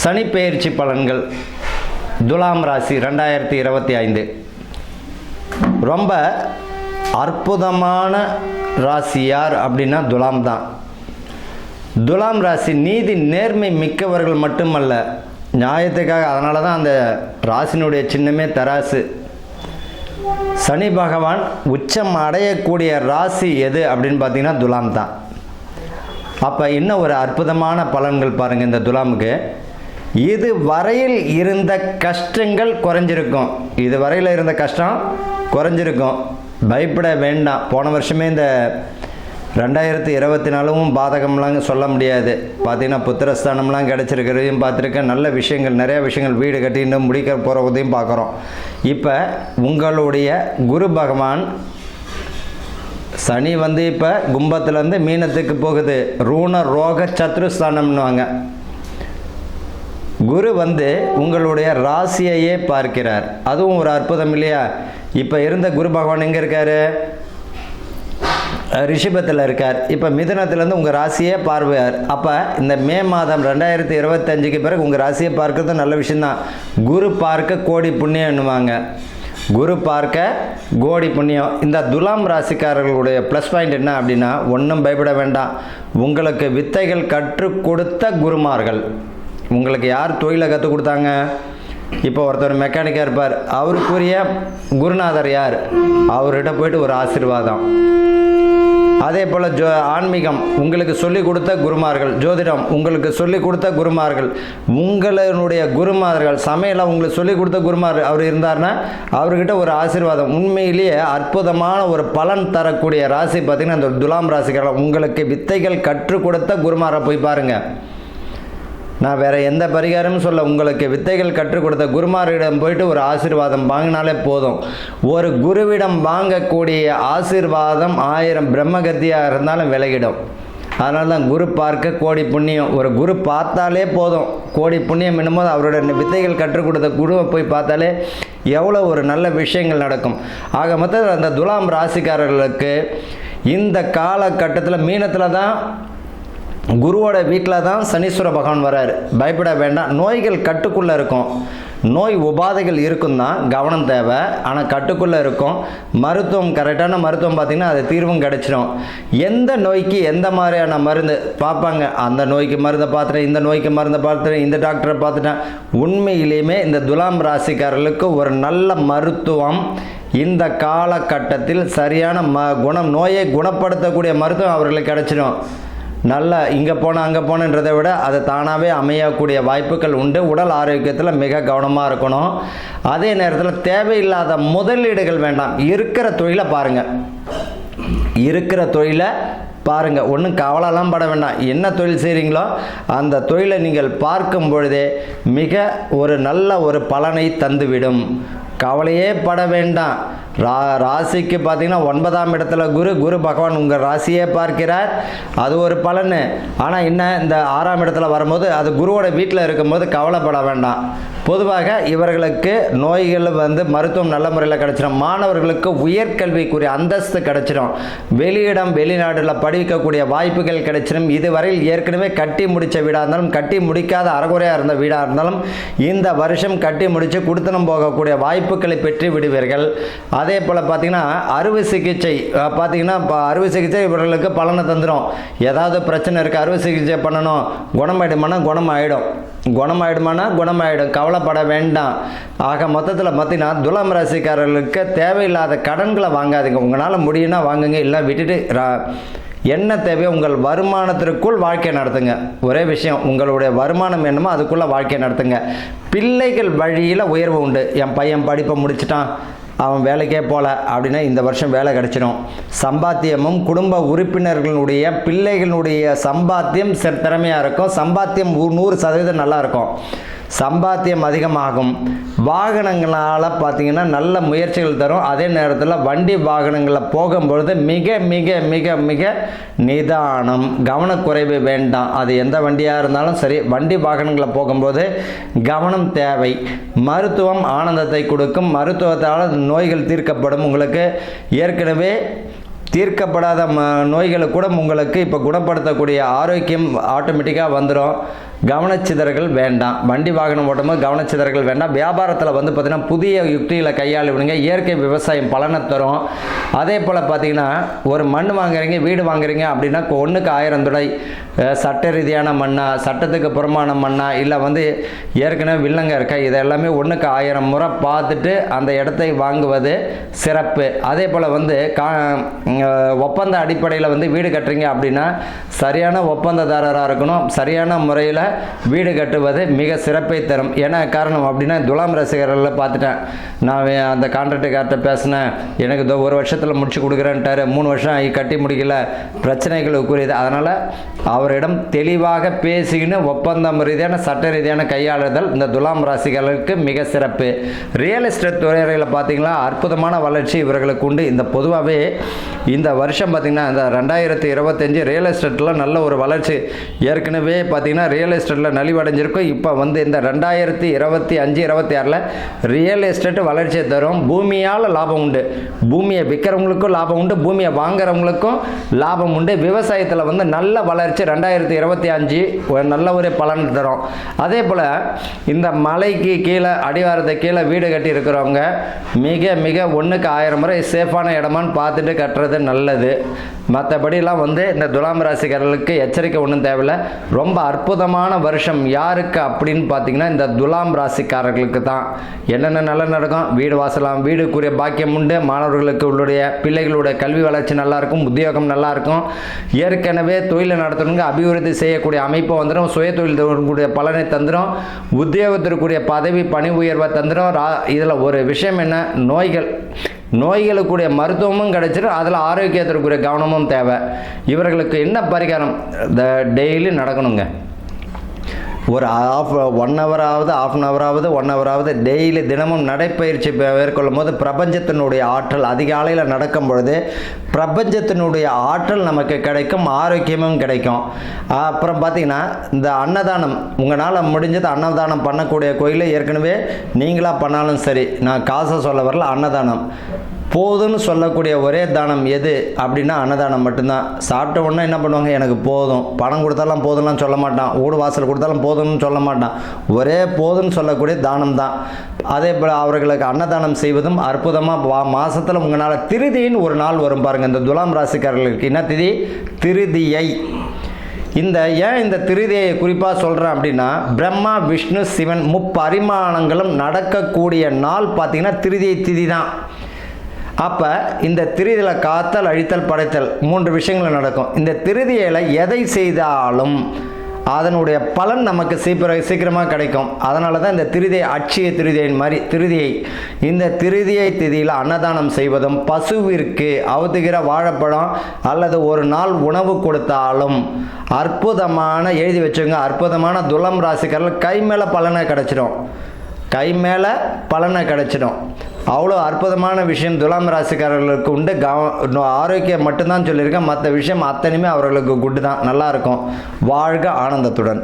சனி பெயர்ச்சி பலன்கள் துலாம் ராசி 2025 ரொம்ப அற்புதமான ராசி யார் அப்படின்னா துலாம் தான். துலாம் ராசி நீதி நேர்மை மிக்கவர்கள் மட்டுமல்ல, நியாயத்துக்காக. அதனால தான் அந்த ராசினுடைய சின்னமே தராசு. சனி பகவான் உச்சம் அடையக்கூடிய ராசி எது அப்படின்னு பார்த்தீங்கன்னா துலாம் தான். அப்போ இன்னும் ஒரு அற்புதமான பலன்கள் பாருங்கள். இந்த துலாமுக்கு இது வரையில் இருந்த கஷ்டங்கள் குறைஞ்சிருக்கும். இது வரையில் இருந்த கஷ்டம் குறைஞ்சிருக்கும். பயப்பட வேண்டாம். போன வருஷமே இந்த 2024 பாதகம்லாம் சொல்ல முடியாது. பார்த்தீங்கன்னா புத்திரஸ்தானம்லாம் கிடச்சிருக்கிறதையும் பார்த்துருக்கேன். நல்ல விஷயங்கள், நிறையா விஷயங்கள், வீடு கட்டி இன்னும் முடிக்க போகிறதையும் பார்க்குறோம். இப்போ உங்களுடைய குரு பகவான் சனி இப்போ கும்பத்துலேருந்து மீனத்துக்கு போகுது. ரூண ரோக சத்ருஸ்தானம்னுவாங்க. குரு உங்களுடைய ராசியையே பார்க்கிறார். அதுவும் ஒரு அற்புதம் இல்லையா? இப்போ இருந்த குரு பகவான் எங்கே இருக்கார்? ரிஷபத்தில் இருக்கார். இப்போ மிதுனத்துலேருந்து உங்கள் ராசியே பார்வையார். அப்போ இந்த மே மாதம் 2025க்கு பிறகு உங்கள் ராசியை பார்க்கறது நல்ல விஷயந்தான். குரு பார்க்க கோடி புண்ணியம் என்னுவாங்க. குரு பார்க்க கோடி புண்ணியம். இந்த துலாம் ராசிக்காரர்களுடைய ப்ளஸ் பாயிண்ட் என்ன அப்படின்னா, ஒன்றும் பயப்பட வேண்டாம். உங்களுக்கு வித்தைகள் கற்றுக் கொடுத்த குருமார்கள். உங்களுக்கு யார் தொழிலை கற்றுக் கொடுத்தாங்க? இப்போ ஒருத்தர் மெக்கானிக்காக இருப்பார். அவருக்குரிய குருநாதர் யார்? அவர்கிட்ட போயிட்டு ஒரு ஆசீர்வாதம். அதே போல் ஆன்மீகம் உங்களுக்கு சொல்லிக் கொடுத்த குருமார்கள். ஜோதிடம் உங்களுக்கு சொல்லிக் கொடுத்த குருமார்கள். உங்களுடைய குருமார்கள். சமையலை உங்களுக்கு சொல்லிக் கொடுத்த குருமார் அவர் இருந்தார்னா அவர்கிட்ட ஒரு ஆசீர்வாதம். உண்மையிலேயே அற்புதமான ஒரு பலன் தரக்கூடிய ராசி பார்த்திங்கன்னா இந்த துலாம் ராசிக்காரர்கள். உங்களுக்கு வித்தைகள் கற்றுக் கொடுத்த குருமாரை போய் பாருங்கள். நான் வேறு எந்த பரிகாரமும் சொல்ல. உங்களுக்கு வித்தைகள் கற்றுக் கொடுத்த குருமாரிடம் போயிட்டு ஒரு ஆசீர்வாதம் வாங்கினாலே போதும். ஒரு குருவிடம் வாங்கக்கூடிய ஆசீர்வாதம் 1000 பிரம்மகத்தியாக இருந்தாலும் விலகிடும். அதனால தான் குரு பார்க்க கோடி புண்ணியம். ஒரு குரு பார்த்தாலே போதும், கோடி புண்ணியம் என்னும்போது அவருடைய வித்தைகள் கற்றுக் கொடுத்த குருவை போய் பார்த்தாலே எவ்வளோ ஒரு நல்ல விஷயங்கள் நடக்கும். ஆக மொத்தத்தில் அந்த துலாம் ராசிக்காரர்களுக்கு இந்த காலகட்டத்தில் மீனத்தில் தான், குருவோட வீட்டில் தான் சனீஸ்வர பகவான் வரார். பயப்பட வேண்டாம். நோய்கள் கட்டுக்குள்ளே இருக்கும். நோய் உபாதைகள் இருக்கும் தான், கவனம் தேவை. ஆனால் கட்டுக்குள்ளே இருக்கும். மருத்துவம், கரெக்டான மருத்துவம் பார்த்திங்கன்னா அது தீர்வும் கிடச்சிடும். எந்த நோய்க்கு எந்த மாதிரியான மருந்து பார்ப்பாங்க. அந்த நோய்க்கு மருந்தை பார்த்துட்டேன், இந்த நோய்க்கு மருந்தை பார்த்துட்டேன், இந்த டாக்டரை பார்த்துட்டேன். உண்மையிலேயுமே இந்த துலாம் ராசிக்காரர்களுக்கு ஒரு நல்ல மருத்துவம் இந்த காலகட்டத்தில் சரியான நோயை குணப்படுத்தக்கூடிய மருத்துவம் அவர்களுக்கு கிடச்சிடும். நல்லா இங்கே போனால் அங்கே போனன்றதை விட அதை தானாகவே அமையக்கூடிய வாய்ப்புகள் உண்டு. உடல் ஆரோக்கியத்தில் மிக கவனமாக இருக்கணும். அதே நேரத்தில் தேவையில்லாத முதலீடுகள் வேண்டாம். இருக்கிற தொழிலை பாருங்கள். இருக்கிற தொழிலை பாருங்கள். ஒன்றும் கவலைலாம் பட வேண்டாம். என்ன தொழில் செய்கிறீங்களோ அந்த தொழிலை நீங்கள் பார்க்கும் பொழுதே மிக ஒரு நல்ல ஒரு பலனை தந்துவிடும். கவலையே பட வேண்டாம். ராசிக்கு பார்த்தீங்கன்னா 9ஆம் இடத்துல குரு பகவான் உங்கள் ராசியே பார்க்கிறார். அது ஒரு பலன். ஆனால் என்ன, இந்த 6ஆம் இடத்துல வரும்போது அது குருவோட வீட்டில் இருக்கும்போது கவலைப்பட வேண்டாம். பொதுவாக இவர்களுக்கு நோய்கள் மருத்துவம் நல்ல முறையில் கிடச்சிடும். மாணவர்களுக்கு உயர்கல்விக்குரிய அந்தஸ்து கிடச்சிடும். வெளியிடம் வெளிநாட்டில் படிக்கக்கூடிய வாய்ப்புகள் கிடைச்சிடும். இதுவரையில் ஏற்கனவே கட்டி முடித்த வீடாக இருந்தாலும், கட்டி முடிக்காத அறகுறையாக இருந்த வீடாக இருந்தாலும் இந்த வருஷம் கட்டி முடித்து கொடுத்தனம் போகக்கூடிய வாய்ப்புகளை பெற்று விடுவீர்கள். அதே போல் பார்த்திங்கன்னா அறுவை சிகிச்சை பார்த்திங்கன்னா அறுவை சிகிச்சை இவர்களுக்கு பலனை தந்துடும். ஏதாவது பிரச்சனை இருக்குது, அறுவை சிகிச்சை பண்ணணும், குணமாயிடுமானா குணமாயிடும், குணமாயிடுமானா குணமாயிடும். கவலைப்பட வேண்டாம். ஆக மொத்தத்தில் பார்த்திங்கன்னா துலாம் ராசிக்காரர்களுக்கு தேவையில்லாத கடன்களை வாங்காதீங்க. உங்களால் முடியும்னா வாங்குங்க, இல்லை விட்டுட்டு என்ன தேவையோ உங்கள் வருமானத்திற்குள் வாழ்க்கை நடத்துங்க. ஒரே விஷயம், உங்களுடைய வருமானம் என்னமோ அதுக்குள்ளே வாழ்க்கை நடத்துங்க. பிள்ளைகள் வழியில் உயர்வு உண்டு. என் பையன் படிப்பை முடிச்சிட்டான், அவன் வேலைக்கே போகல அப்படின்னா இந்த வருஷம் வேலை கிடச்சிடும். சம்பாத்தியமும் குடும்ப உறுப்பினர்களுடைய பிள்ளைகளுடைய சம்பாத்தியம் திறமையாக இருக்கும். சம்பாத்தியம் 100% நல்லா இருக்கும். சம்பாத்தியம் அதிகமாகும். வாகனங்களால் பார்த்திங்கன்னா நல்ல முயற்சிகள் தரும். அதே நேரத்தில் வண்டி வாகனங்களில் போகும்பொழுது மிக மிக மிக மிக நிதானம், கவனக்குறைவு வேண்டாம். அது எந்த வண்டியாக இருந்தாலும் சரி, வண்டி வாகனங்களில் போகும்போது கவனம் தேவை. மருத்துவம் ஆனந்தத்தை கொடுக்கும். மருத்துவத்தால் நோய்கள் தீர்க்கப்படும். உங்களுக்கு ஏற்கனவே தீர்க்கப்படாத நோய்களை கூட உங்களுக்கு இப்போ குணப்படுத்தக்கூடிய ஆரோக்கியம் ஆட்டோமேட்டிக்காக வந்துடும். கவனச்சிதறல் வேண்டாம். வண்டி வாகனம் ஓட்டும்போது கவனச்சிதறல் வேண்டாம். வியாபாரத்தில் வந்து பார்த்திங்கன்னா புதிய யுக்திகளை கையாளுவீங்க. இயற்கை விவசாயம் பலனை தரும். அதே போல் பார்த்திங்கன்னா ஒரு மண் வாங்குறீங்க, வீடு வாங்குறீங்க அப்படின்னா ஒன்றுக்கு 1000 துடை சட்ட ரீதியான மண்ணா, சட்டத்துக்கு புறமான மண்ணா, இல்லை வந்து ஏற்கனவே வில்லங்க இருக்கா, இதெல்லாமே 1க்கு 1000 முறை பார்த்துட்டு அந்த இடத்தை வாங்குவது சிறப்பு. அதே போல் வந்து ஒப்பந்த அடிப்படையில் வந்து வீடு கட்டுறீங்க அப்படின்னா சரியான ஒப்பந்ததாரராக இருக்கணும். சரியான முறையில் வீடு கட்டுவது மிக சிறப்பை தரும். ஏன்னா காரணம் அப்படின்னா துலாம் ரசிகர்களில் பார்த்துட்டேன். நான் அந்த கான்ட்ராக்டுக்கார்ட்ட பேசினேன், எனக்கு 1 வருஷத்தில் முடிச்சு கொடுக்குறேன்ட்டாரு. 3 வருஷம் ஆகி கட்டி முடிக்கல, பிரச்சனைகளுக்குரியது. அதனால் அவரிடம் தெளிவாக பேசிக்கின்னு ஒப்பந்தம் ரீதியான சட்ட ரீதியான கையாளுதல் இந்த துலாம் ராசிகளுக்கு மிக சிறப்பு. ரியல் எஸ்டேட் துறையில் பார்த்திங்கன்னா அற்புதமான வளர்ச்சி இவர்களுக்கு உண்டு. இந்த பொதுவாகவே இந்த வருஷம் பார்த்திங்கன்னா இந்த 2025 ரியல் எஸ்டேட்டில் நல்ல ஒரு வளர்ச்சி. ஏற்கனவே பார்த்திங்கன்னா ரியல் எஸ்டேட்டில் நலிவடைஞ்சிருக்கும். இப்போ வந்து இந்த 2025-26 ரியல் எஸ்டேட் வளர்ச்சியை தரும். பூமியால் லாபம் உண்டு. பூமியை விற்கிறவங்களுக்கும் லாபம் உண்டு, பூமியை வாங்குறவங்களுக்கும் லாபம் உண்டு. விவசாயத்தில் வந்து நல்ல வளர்ச்சி 2025 நல்ல ஒரு பலன் தரும். அதே போல் இந்த மலைக்கு கீழே அடிவாரத்தை கீழே வீடு கட்டி இருக்கிறவங்க மிக மிக 1க்கு 1000 முறை சேஃபான இடமான்னு பார்த்துட்டு கட்டுறது நல்லது. மற்றபடிலாம் வந்து இந்த துலாம் ராசிக்காரர்களுக்கு எச்சரிக்கை ஒன்றும் தேவையில்லை. ரொம்ப அற்புதமான வருஷம் யாருக்கு அப்படின்னு பார்த்தீங்கன்னா இந்த துலாம் ராசிக்காரர்களுக்கு தான். என்னென்ன நல்லா நடக்கும், வீடு வாசலாம், வீடுக்குரிய பாக்கியம் உண்டு. மாணவர்களுக்கு உள்ளுடைய பிள்ளைகளுடைய கல்வி வளர்ச்சி நல்லாயிருக்கும், உத்தியோகம் நல்லாயிருக்கும். ஏற்கனவே தொழிலை நடத்தணுங்க அபிவிருத்தி செய்யக்கூடிய அமைப்பை வந்துடும். சுய தொழில் கூடிய பலனை தந்துடும். உத்தியோகத்திற்குரிய பதவி பணி உயர்வை தந்துடும். இதில் ஒரு விஷயம் என்ன, நோய்களுக்குரிய மருத்துவமும் கிடைச்சிடும். அதில் ஆரோக்கியத்திற்குரிய கவனமும் தேவை. இவர்களுக்கு என்ன பரிகாரம், டெய்லி நடக்கணுங்க. ஒரு 1 ஹவராவது 1 ஹவராவது டெய்லி தினமும் நடைப்பயிற்சி மேற்கொள்ளும் போது பிரபஞ்சத்தினுடைய ஆற்றல் அதிகாலையில் நடக்கும் பொழுது பிரபஞ்சத்தினுடைய ஆற்றல் நமக்கு கிடைக்கும், ஆரோக்கியமும் கிடைக்கும். அப்புறம் பார்த்திங்கன்னா இந்த அன்னதானம் உங்களால் முடிஞ்சது அன்னதானம் பண்ணக்கூடிய கோயிலில் ஏற்கனவே நீங்களாக பண்ணாலும் சரி, நான் காசை சொல்ல வரல, அன்னதானம் போதும்னு சொல்லக்கூடிய ஒரே தானம் எது அப்படின்னா அன்னதானம் மட்டும்தான். சாப்பிட்ட உடனே என்ன பண்ணுவாங்க, எனக்கு போதும், பணம் கொடுத்தாலும் போதும்லாம் சொல்ல மாட்டான், வீடு வாசல் கொடுத்தாலும் போதும்னு சொல்ல மாட்டான், ஒரே போதும்னு சொல்லக்கூடிய தானம் தான். அதே போல் அவர்களுக்கு அன்னதானம் செய்வதும் அற்புதமாக மாதத்தில் உங்களால் திருதின்னு ஒரு நாள் வரும் பாருங்கள். இந்த துலாம் ராசிக்காரர்களுக்கு என்ன திதி, திருதியை. ஏன் இந்த திருதியை குறிப்பாக சொல்கிறேன் அப்படின்னா பிரம்மா விஷ்ணு சிவன் முப்பரிமாணங்களும் நடக்கக்கூடிய நாள் பார்த்திங்கன்னா திருதியை திதி தான். அப்போ இந்த திருதியில் காத்தல் அழித்தல் படைத்தல் 3 விஷயங்கள் நடக்கும். இந்த திருதியில் எதை செய்தாலும் அதனுடைய பலன் நமக்கு சீக்கிரமாக கிடைக்கும். அதனால தான் இந்த திருதியை அட்சய திருதியின் மாதிரி திருதியை. இந்த திருதியை திதியில் அன்னதானம் செய்வதும் பசுவிற்கு அவுத்துகிற வாழைப்பழம் அல்லது ஒரு நாள் உணவு கொடுத்தாலும் அற்புதமான, எழுதி வச்சுங்க, அற்புதமான துலாம் ராசிக்காரர்கள் கை மேலே பலனை கிடைச்சிடும். கை மேலே பலனை கிடைச்சிடும். அவ்வளோ அற்புதமான விஷயம் துலாம் ராசிக்காரர்களுக்கு உண்டு. ஆரோக்கியம் மட்டும்தான் சொல்லியிருக்கேன், மற்ற விஷயம் அத்தனையுமே அவர்களுக்கு குட்டு தான். நல்லாயிருக்கும். வாழ்க ஆனந்தத்துடன்.